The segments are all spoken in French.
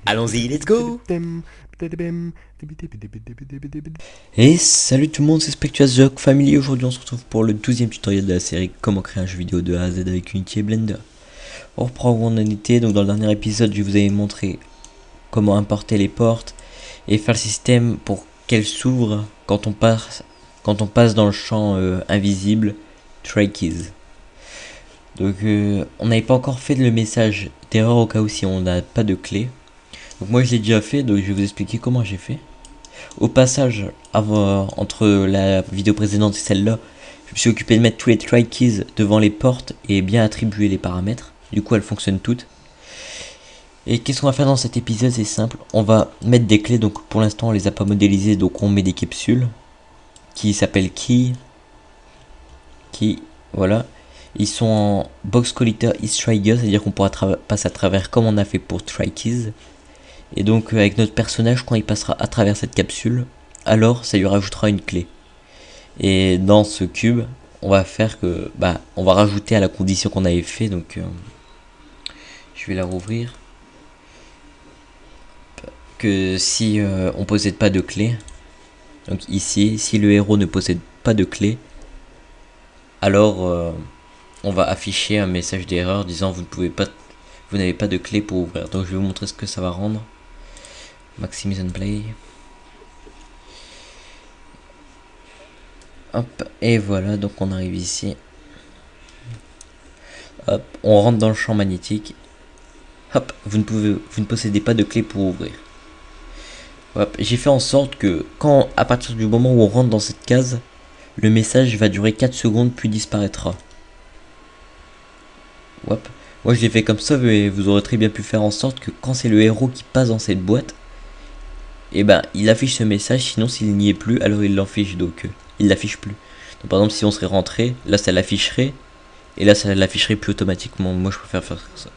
Allons-y, let's go. Et salut tout le monde, c'est Spectuous The Rock Family. Aujourd'hui on se retrouve pour le 12e tutoriel de la série Comment créer un jeu vidéo de A à Z avec Unity et Blender. On reprend où on en était. Donc dans le dernier épisode je vous avais montré comment importer les portes et faire le système pour qu'elles s'ouvrent quand on passe dans le champ invisible Try Keys. Donc on n'avait pas encore fait le message d'erreur au cas où si on n'a pas de clé. Donc moi je l'ai déjà fait, donc je vais vous expliquer comment j'ai fait. Au passage, entre la vidéo précédente et celle-là, je me suis occupé de mettre tous les try keys devant les portes et bien attribuer les paramètres. Du coup elles fonctionnent toutes. Et qu'est-ce qu'on va faire dans cet épisode? C'est simple, on va mettre des clés. Donc pour l'instant on les a pas modélisées, donc on met des capsules qui s'appellent key, voilà. Ils sont en box collector is trigger, c'est-à-dire qu'on pourra passer à travers comme on a fait pour try keys. Et donc avec notre personnage, quand il passera à travers cette capsule, alors ça lui rajoutera une clé. Et dans ce cube, on va faire que, on va rajouter à la condition qu'on avait fait. Donc je vais la rouvrir. Que si on possède pas de clé, donc ici, si le héros ne possède pas de clé, alors on va afficher un message d'erreur disant vous n'avez pas de clé pour ouvrir. Donc je vais vous montrer ce que ça va rendre. Maximise and play. Hop, et voilà, donc on arrive ici. Hop, on rentre dans le champ magnétique. Hop, vous ne possédez pas de clé pour ouvrir. Hop, j'ai fait en sorte que à partir du moment où on rentre dans cette case, le message va durer 4 secondes puis disparaîtra. Hop. Moi je l'ai fait comme ça, mais vous aurez très bien pu faire en sorte que quand c'est le héros qui passe dans cette boîte, et il affiche ce message, sinon s'il n'y est plus, alors il l'affiche, donc il l'affiche plus. Donc par exemple si on serait rentré, là ça l'afficherait, et là ça l'afficherait plus automatiquement. Moi je préfère faire ça.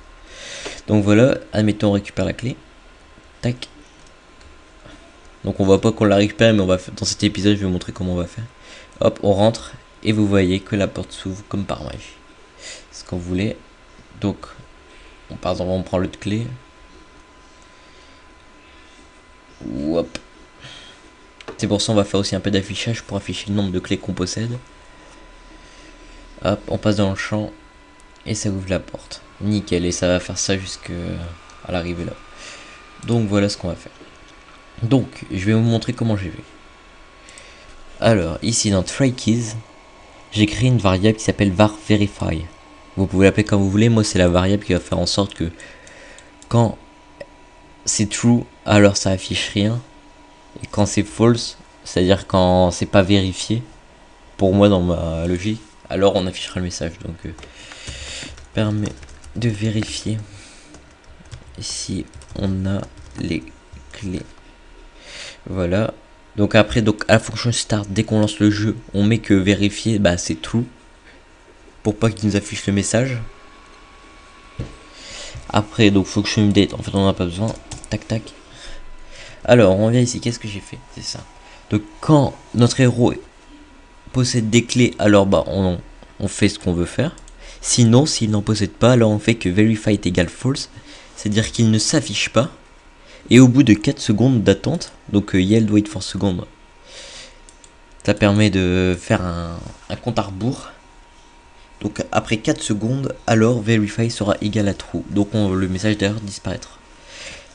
Donc voilà, admettons on récupère la clé. Tac. Donc on voit pas qu'on la récupère, mais dans cet épisode je vais vous montrer comment on va faire. Hop, on rentre, et vous voyez que la porte s'ouvre comme par magie. Ce qu'on voulait. Donc, par exemple, on prend l'autre clé. Hop. C'est pour ça on va faire aussi un peu d'affichage pour afficher le nombre de clés qu'on possède. Hop, on passe dans le champ et ça ouvre la porte. Nickel, et ça va faire ça jusqu'à l'arrivée là. Donc voilà ce qu'on va faire. Donc, je vais vous montrer comment j'ai fait. Alors, ici dans Try Keys, j'ai créé une variable qui s'appelle var_verify. Vous pouvez l'appeler comme vous voulez, moi c'est la variable qui va faire en sorte que quand c'est true, alors ça affiche rien. Et quand c'est false, c'est-à-dire quand c'est pas vérifié, pour moi dans ma logique, alors on affichera le message. Donc permet de vérifier si on a les clés. Voilà. Donc après, à la fonction start, dès qu'on lance le jeu, on met que vérifier, c'est true. Pour pas qu'il nous affiche le message. Après, donc function update, en fait on n'en a pas besoin. Tac tac. Alors on vient ici, qu'est-ce que j'ai fait? C'est ça. Donc quand notre héros possède des clés, alors on fait ce qu'on veut faire. Sinon, s'il n'en possède pas, alors on fait que verify est égal false. C'est-à-dire qu'il ne s'affiche pas. Et au bout de 4 secondes d'attente, donc yield wait for second, ça permet de faire un compte à rebours. Donc après 4 secondes, alors verify sera égal à true. Donc le message d'erreur disparaîtra.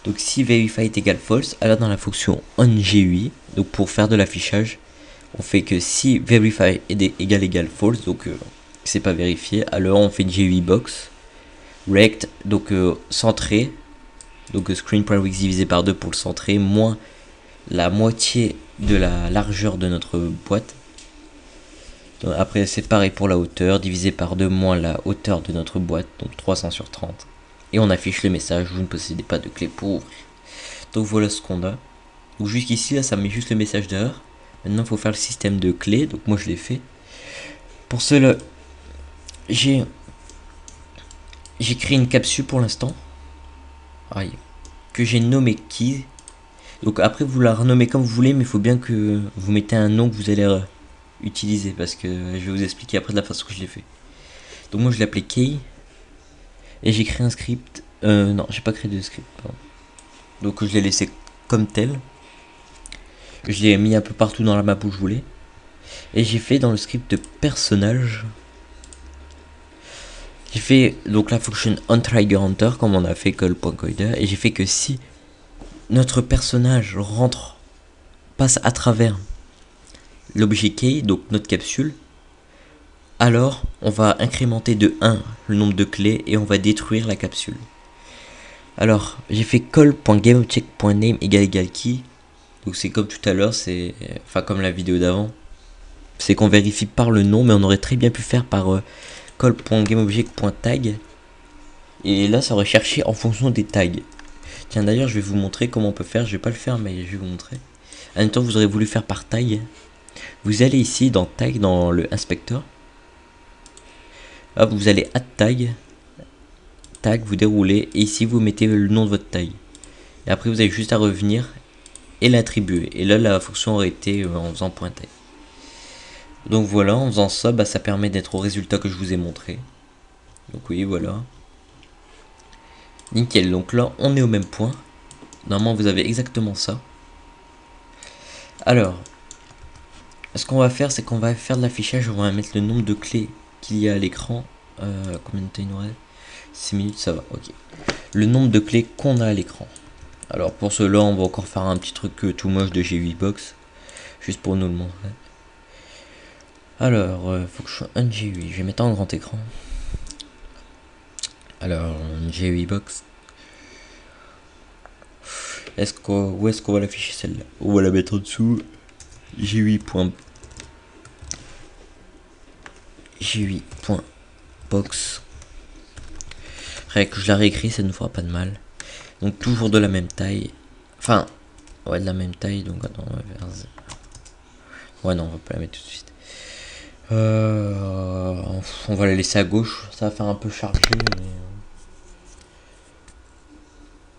Donc si verify est égal false, alors dans la fonction onGUI, donc pour faire de l'affichage, on fait que si verify est égal false, donc c'est pas vérifié, alors on fait GUI box rect, donc centré, donc screen prime width divisé par 2 pour le centrer, moins la moitié de la largeur de notre boîte. Donc après c'est pareil pour la hauteur, divisé par 2 moins la hauteur de notre boîte, donc 300 sur 30. Et on affiche le message, vous ne possédez pas de clé pour ouvrir. Donc voilà ce qu'on a. Donc jusqu'ici là ça met juste le message d'erreur. Maintenant il faut faire le système de clés, donc moi je l'ai fait. Pour cela, j'ai créé une capsule pour l'instant. Que j'ai nommé Keys. Donc après vous la renommez comme vous voulez, mais il faut bien que vous mettez un nom que vous allez utiliser, parce que je vais vous expliquer après de la façon que je l'ai fait. Donc moi je l'ai appelé Key. Et j'ai créé un script Non, j'ai pas créé de script, pardon. Donc je l'ai laissé comme tel. Je l'ai mis un peu partout dans la map où je voulais. Et j'ai fait dans le script de personnage. J'ai fait donc la fonction onTriggerHunter comme on a fait call.coder. Et j'ai fait que si notre personnage passe à travers l'objet key, donc notre capsule, alors on va incrémenter de 1 le nombre de clés et on va détruire la capsule. Alors j'ai fait call.gameObject.name égale key. Donc c'est comme tout à l'heure, c'est enfin comme la vidéo d'avant. C'est qu'on vérifie par le nom, mais on aurait très bien pu faire par call.gameObject.tag. Et là ça aurait cherché en fonction des tags. Tiens d'ailleurs je vais vous montrer comment on peut faire, je vais pas le faire mais je vais vous montrer. En même temps vous aurez voulu faire par tag. Vous allez ici dans tag, dans le inspecteur. Hop, vous allez add tag. Tag, vous déroulez et ici vous mettez le nom de votre tag. Et après vous avez juste à revenir et l'attribuer. Et là la fonction aurait été en faisant .tag. Donc voilà, en faisant ça, bah, ça permet d'être au résultat que je vous ai montré. Donc oui, voilà. Nickel, donc là on est au même point. Normalement vous avez exactement ça. Alors, ce qu'on va faire, c'est qu'on va faire de l'affichage. On va mettre le nombre de clés qu'il y a à l'écran. Combien de temps il nous reste? 6 minutes, ça va, ok. Le nombre de clés qu'on a à l'écran. Alors pour cela, on va encore faire un petit truc tout moche de G8box. Juste pour nous le montrer. Alors, faut que je sois un G8. Je vais mettre en grand écran. Alors, G8box. Où est-ce qu'on va l'afficher celle-là? On va la mettre en dessous. G8.box. Après que je la réécris, ça ne fera pas de mal. Donc toujours de la même taille. Enfin, ouais, de la même taille. Donc attends, on va faire... Ouais, non, on va pas la mettre tout de suite. On va la laisser à gauche. Ça va faire un peu chargé.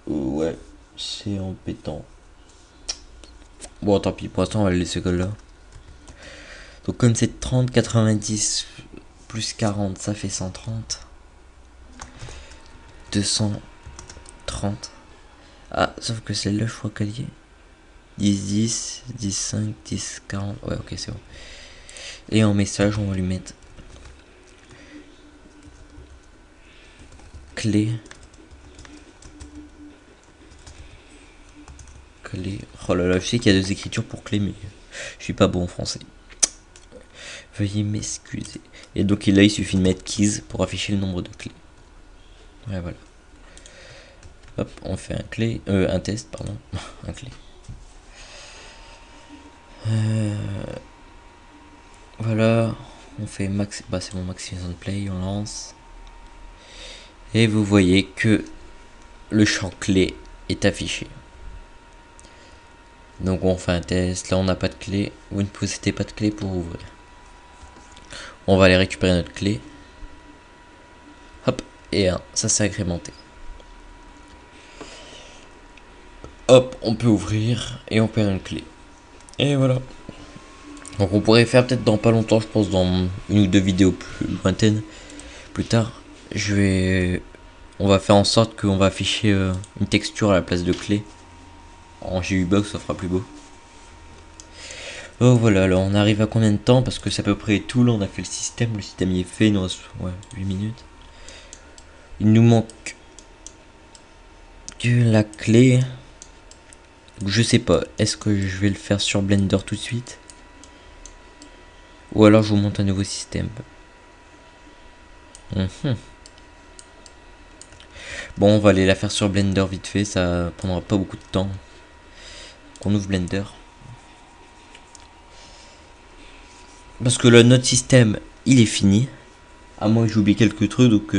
Mais... ouais, c'est embêtant. Bon, tant pis, pour l'instant, on va la laisser comme là. Donc comme c'est 30, 90 plus 40, ça fait 130. 230. Ah, sauf que celle-là, je crois qu'elle y est. 10, 10, 10, 5, 10, 40. Ouais, ok, c'est bon. Et en message, on va lui mettre clé. Clé. Oh là là, je sais qu'il y a deux écritures pour clé, mais je suis pas bon en français. Veuillez m'excuser. Et donc là, il suffit de mettre keys pour afficher le nombre de clés. Ouais, voilà. Hop, on fait un test, pardon. Un clé. Voilà, on fait max, bah c'est mon maximum play, on lance. Et vous voyez que le champ clé est affiché. Donc on fait un test, là on n'a pas de clé, vous ne possédez pas de clé pour ouvrir. On va aller récupérer notre clé. Hop, et ça s'est agrémenté. Hop, on peut ouvrir et on perd une clé. Et voilà. Donc on pourrait faire peut-être dans pas longtemps, je pense dans une ou deux vidéos plus lointaines. Plus tard, on va faire en sorte qu'on va afficher une texture à la place de clé. En G8box, ça fera plus beau. Oh voilà, alors on arrive à combien de temps? Parce que c'est à peu près tout, là on a fait le système y est fait, il nous reste 8 minutes. Il nous manque que la clé. Je sais pas, est-ce que je vais le faire sur Blender tout de suite? Ou alors je vous montre un nouveau système. Bon, on va aller la faire sur Blender vite fait, ça prendra pas beaucoup de temps. Qu'on ouvre Blender. Parce que là, notre système, il est fini. À moins que j'ai oublié quelques trucs, donc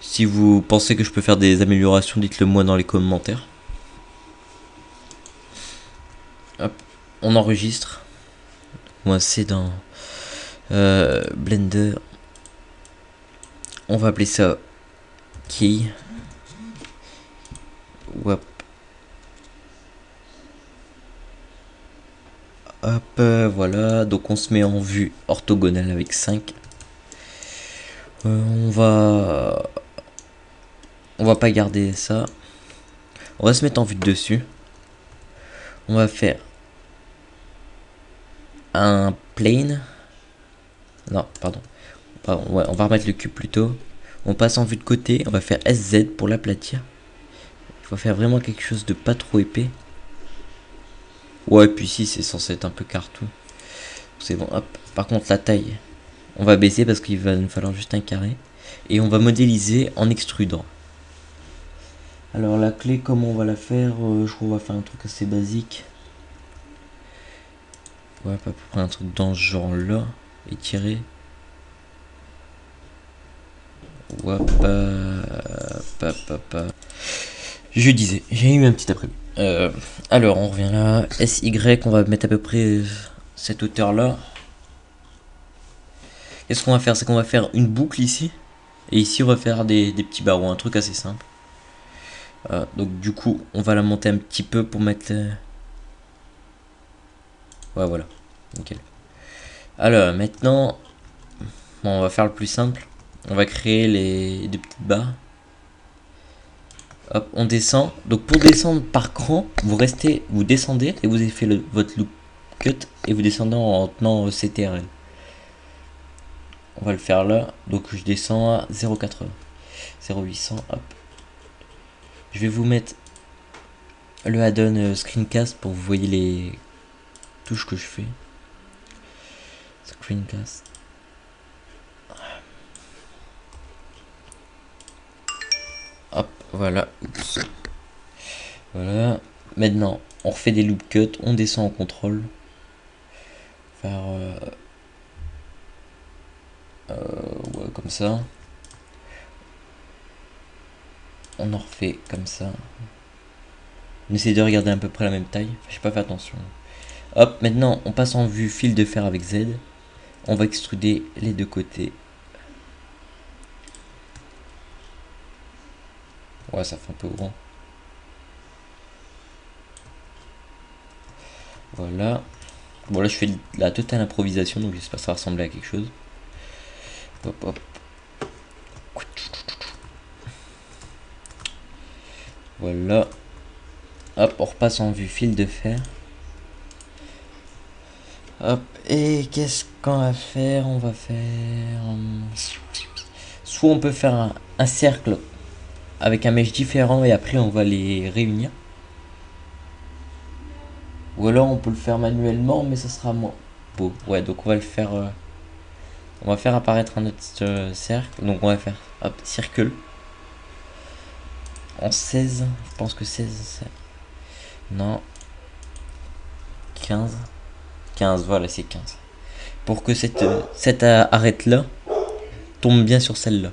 si vous pensez que je peux faire des améliorations, dites-le moi dans les commentaires. Hop, on enregistre. Moi, c'est dans Blender. On va appeler ça Key. Hop. Hop, voilà. Donc on se met en vue orthogonale avec 5. On va On va pas garder ça. On va se mettre en vue de dessus. On va faire un plane. Non, pardon. Ouais, on va remettre le cube plutôt. On passe en vue de côté. On va faire SZ pour l'aplatir. Il faut faire vraiment quelque chose de pas trop épais. Ouais, puis si, c'est censé être un peu cartoon. C'est bon, hop. Par contre, la taille, on va baisser parce qu'il va nous falloir juste un carré. Et on va modéliser en extrudant. Alors, la clé, comment on va la faire? Je crois qu'on va faire un truc assez basique. Ouais, à peu près un truc dans ce genre-là. Étiré. Hop, je disais, j'ai eu un petit après-midi. Alors, on revient là. SY, on va mettre à peu près cette hauteur-là. Qu'est-ce qu'on va faire? C'est qu'on va faire une boucle ici. Et ici, on va faire des petits barreaux. Un truc assez simple. Donc, du coup, on va la monter un petit peu pour mettre... Ouais, voilà. Nickel. Alors, maintenant... Bon, on va faire le plus simple. On va créer les deux petites barres. Hop, on descend. Donc pour descendre par cran, vous descendez et vous avez fait votre loop cut et vous descendez en tenant CTRL. On va le faire là. Donc je descends à 0,80. 0,800. Hop. Je vais vous mettre le add-on screencast pour que vous voyez les touches que je fais. Screencast. Hop, voilà. Oups. Voilà. Maintenant, on refait des loop cuts, on descend en contrôle. Faire ouais, comme ça. On en refait comme ça. On essaie de regarder à peu près la même taille. J'ai pas fait attention. Hop, maintenant on passe en vue fil de fer avec Z. On va extruder les deux côtés. Ouais, ça fait un peu grand. Voilà. Bon, là je fais la totale improvisation, donc j'espère que ça va ressembler à quelque chose. Hop, hop. Voilà. Hop, on repasse en vue fil de fer. Hop, et qu'est-ce qu'on va faire? On va faire... Soit on peut faire un cercle avec un mesh différent et après on va les réunir. Ou alors on peut le faire manuellement, mais ça sera moins beau. Ouais, donc on va le faire... on va faire apparaître un autre cercle. Donc on va faire, hop, circle. En 16, je pense que 16... Non. 15. 15, voilà, c'est 15. Pour que cette arête là tombe bien sur celle-là.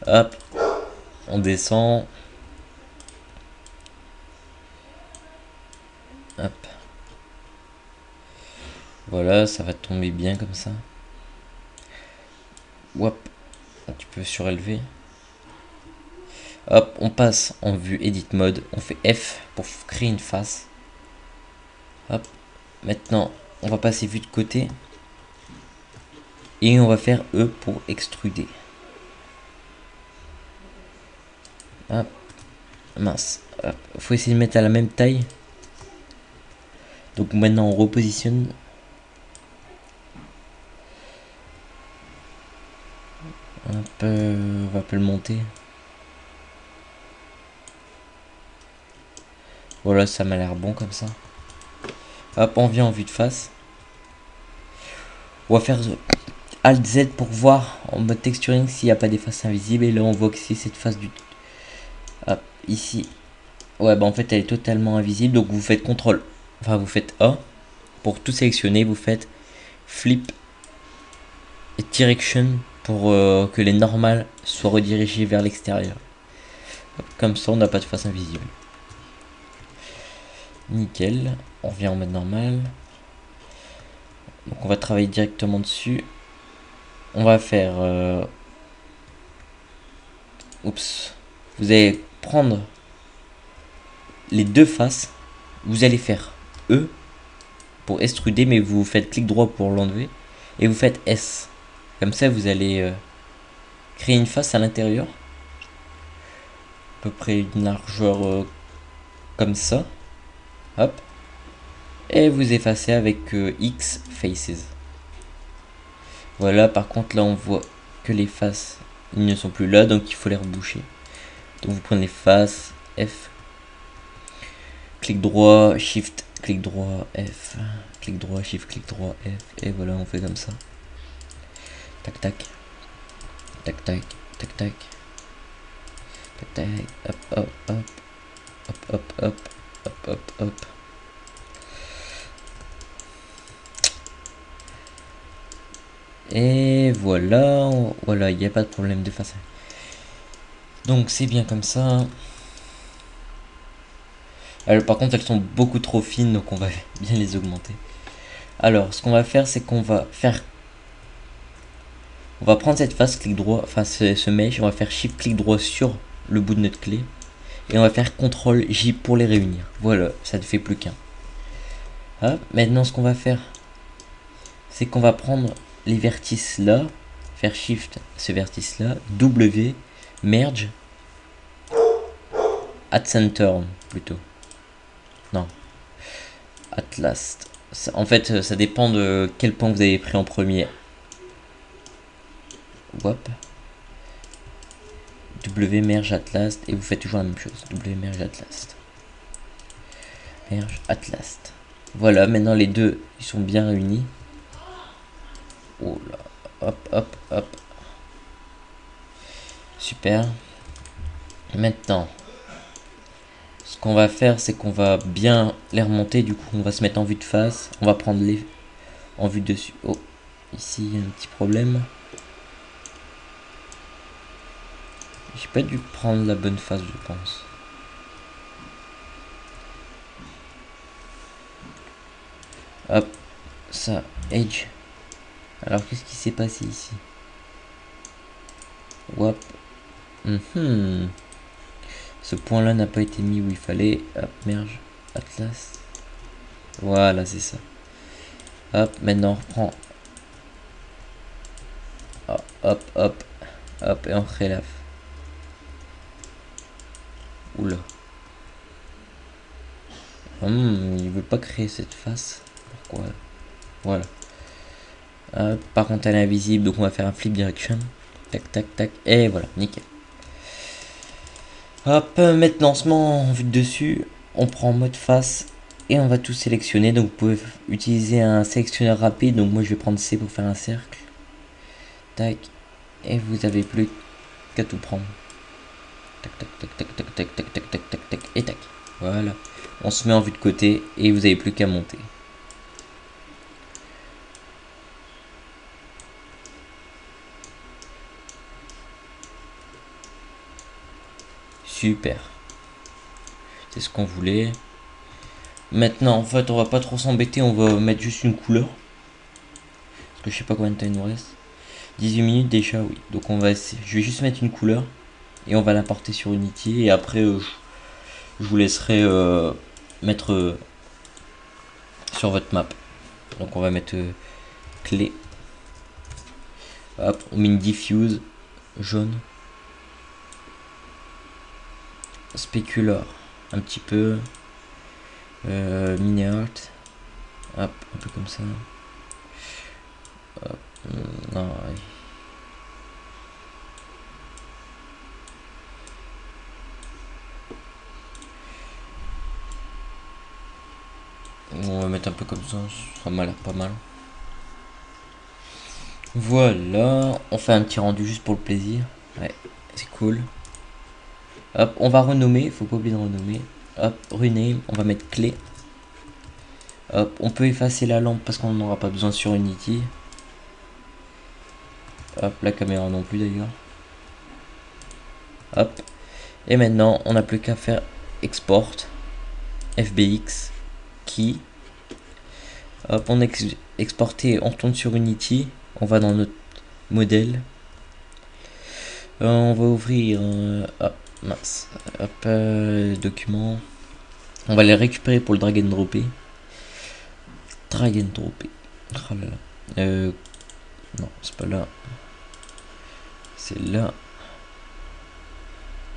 Hop, on descend. Hop. Voilà, ça va tomber bien comme ça. Hop, tu peux surélever. Hop, on passe en vue edit mode. On fait F pour créer une face. Hop, maintenant on va passer vue de côté. Et on va faire E pour extruder. Hop, mince. Hop. Faut essayer de mettre à la même taille. Donc maintenant on repositionne. On va un peu le monter. Voilà, ça m'a l'air bon comme ça. Hop, on vient en vue de face. On va faire Alt Z pour voir en mode texturing s'il n'y a pas des faces invisibles. Et là on voit que c'est cette face du... Hop, ici. Ouais, bah en fait elle est totalement invisible. Donc vous faites CTRL. Enfin vous faites A. Pour tout sélectionner, vous faites Flip et Direction pour que les normales soient redirigées vers l'extérieur. Comme ça on n'a pas de face invisible. Nickel. On revient en mode normal. Donc on va travailler directement dessus. On va faire... Oups. Vous allez prendre les deux faces. Vous allez faire E pour extruder, mais vous faites clic droit pour l'enlever. Et vous faites S. Comme ça, vous allez créer une face à l'intérieur. peu près une largeur comme ça. Hop. Et vous effacez avec X faces. Voilà, par contre là on voit que les faces ils ne sont plus là, donc il faut les reboucher. Donc vous prenez les faces, F, clic droit, Shift, clic droit, F, clic droit, Shift, clic droit, F, et voilà on fait comme ça. Tac tac, tac tac, tac tac, tac tac, hop hop hop, hop hop hop, hop hop hop. Et voilà, voilà, il n'y a pas de problème de face. Donc c'est bien comme ça. Alors, par contre, elles sont beaucoup trop fines, donc on va bien les augmenter. Alors, ce qu'on va faire, c'est qu'on va faire... On va prendre cette face, clic droit, enfin ce mesh, on va faire shift clic droit sur le bout de notre clé. Et on va faire CTRL J pour les réunir. Voilà, ça ne fait plus qu'un. Maintenant, ce qu'on va faire, c'est qu'on va prendre les vertices là, faire shift ce vertice là, W, merge, at center plutôt. Non, at last. En fait, ça dépend de quel point vous avez pris en premier. Hop. W merge at last et vous faites toujours la même chose. W merge at last. Merge at last. Voilà, maintenant les deux ils sont bien réunis. Oh là, hop hop hop. Super. Maintenant, ce qu'on va faire, c'est qu'on va bien les remonter. Du coup, on va se mettre en vue de face. On va prendre les en vue dessus. Oh, ici il y a un petit problème. J'ai pas dû prendre la bonne face, je pense. Hop, ça, edge. Alors, qu'est-ce qui s'est passé ici? Hop. Ce point-là n'a pas été mis où il fallait. Hop, merge, atlas. Voilà, c'est ça. Hop, maintenant on reprend. Hop, hop, hop, hop, et on relève. Oula. Il veut pas créer cette face. Pourquoi? Voilà. Par contre elle est invisible, donc on va faire un flip direction. Tac tac tac. Et voilà, nickel. Hop, maintenant on se met en vue de dessus. On prend mode face et on va tout sélectionner. Donc vous pouvez utiliser un sélectionneur rapide. Donc moi je vais prendre C pour faire un cercle. Tac. Et vous avez plus qu'à tout prendre. Tac tac tac tac tac tac tac tac tac tac tac et tac. Voilà. On se met en vue de côté et vous avez plus qu'à monter. Super. C'est ce qu'on voulait. Maintenant, en fait, on va pas trop s'embêter. On va mettre juste une couleur. Parce que je sais pas combien de temps il nous reste. 18 minutes déjà, oui. Donc on va essayer. Je vais juste mettre une couleur. Et on va l'importer sur Unity. Et après, je vous laisserai mettre sur votre map. Donc on va mettre clé. Hop, on met une diffuse jaune. Specular un petit peu. Mini-art. Hop, un peu comme ça. Hop, non, ouais. On va mettre un peu comme ça m'a l'air pas mal. Voilà, on fait un petit rendu juste pour le plaisir. Ouais, c'est cool. Hop, on va renommer, faut pas oublier de renommer. Hop, rename, on va mettre clé. Hop, on peut effacer la lampe parce qu'on n'en aura pas besoin sur Unity. Hop, la caméra non plus d'ailleurs. Hop, et maintenant on n'a plus qu'à faire export. FBX, key. Hop, on exporté, on retourne sur Unity. On va dans notre modèle. On va ouvrir. Hop, mince. Hop, document. On va les récupérer pour le drag and dropper. Drag and dropper. Oh là là. Non, c'est pas là. C'est là.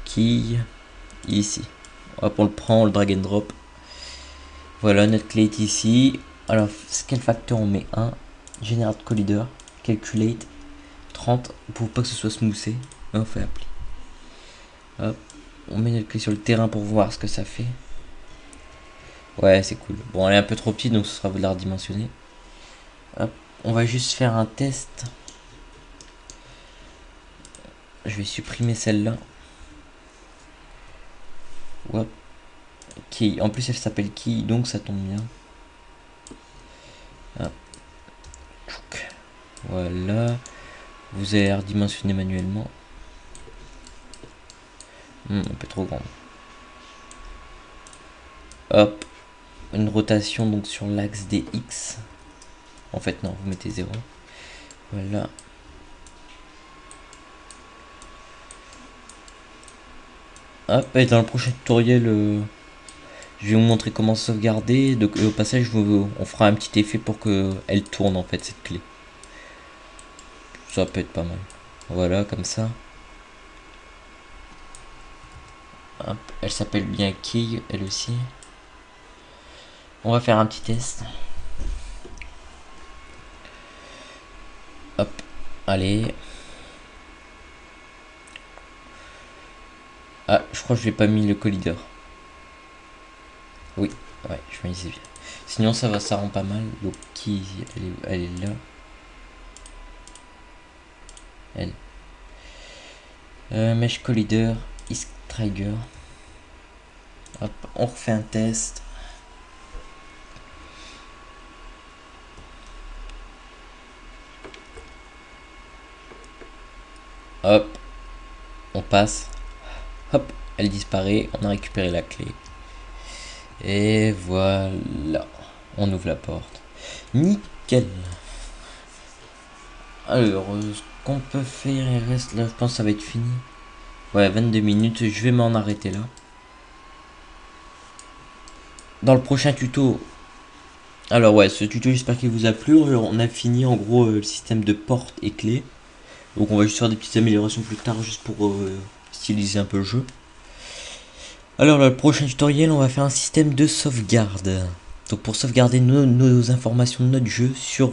Qui. ici. Hop, on le prend, on le drag and drop. Voilà, notre clé est ici. Alors, scale factor, on met 1. Generate collider. Calculate 30 pour pas que ce soit smoothé. Et on fait appli. Hop, on met notre clé sur le terrain pour voir ce que ça fait. Ouais, c'est cool. Bon, elle est un peu trop petite, donc ce sera vous de la redimensionner. Hop, on va juste faire un test. Je vais supprimer celle-là. Hop. Qui, en plus, elle s'appelle qui, donc ça tombe bien. Hop. Voilà. Vous allez redimensionner manuellement. Un peu trop grand. Hop. Une rotation donc sur l'axe des X. En fait, non, vous mettez 0. Voilà. Hop, et dans le prochain tutoriel, je vais vous montrer comment sauvegarder. Donc, au passage, on fera un petit effet pour qu'elle tourne en fait, cette clé. Ça peut être pas mal. Voilà, comme ça. Hop, elle s'appelle bien Key, elle aussi. On va faire un petit test. Hop, allez. Ah, je crois que je n'ai pas mis le collider. Oui, ouais, je me disais bien. Sinon, ça rend pas mal. Donc, qui elle est là. Elle. Mesh collider, is trigger. Hop, on refait un test. Hop, on passe. Hop, elle disparaît. On a récupéré la clé. Et voilà. On ouvre la porte. Nickel. Alors, ce qu'on peut faire, il reste là, je pense que ça va être fini. Ouais, 22 minutes, je vais m'en arrêter là. Dans le prochain tuto, alors ouais, ce tuto j'espère qu'il vous a plu. On a fini en gros le système de porte et clé. Donc on va juste faire des petites améliorations plus tard juste pour styliser un peu le jeu. Alors là, le prochain tutoriel, on va faire un système de sauvegarde. Donc pour sauvegarder nos informations de notre jeu sur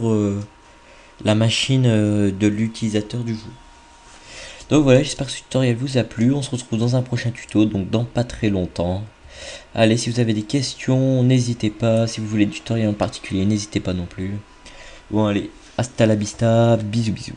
la machine de l'utilisateur du jeu. Donc voilà, j'espère que ce tutoriel vous a plu. On se retrouve dans un prochain tuto, donc dans pas très longtemps. Allez, si vous avez des questions, n'hésitez pas. Si vous voulez des tutoriels en particulier, n'hésitez pas non plus. Bon allez, hasta la vista, bisous bisous.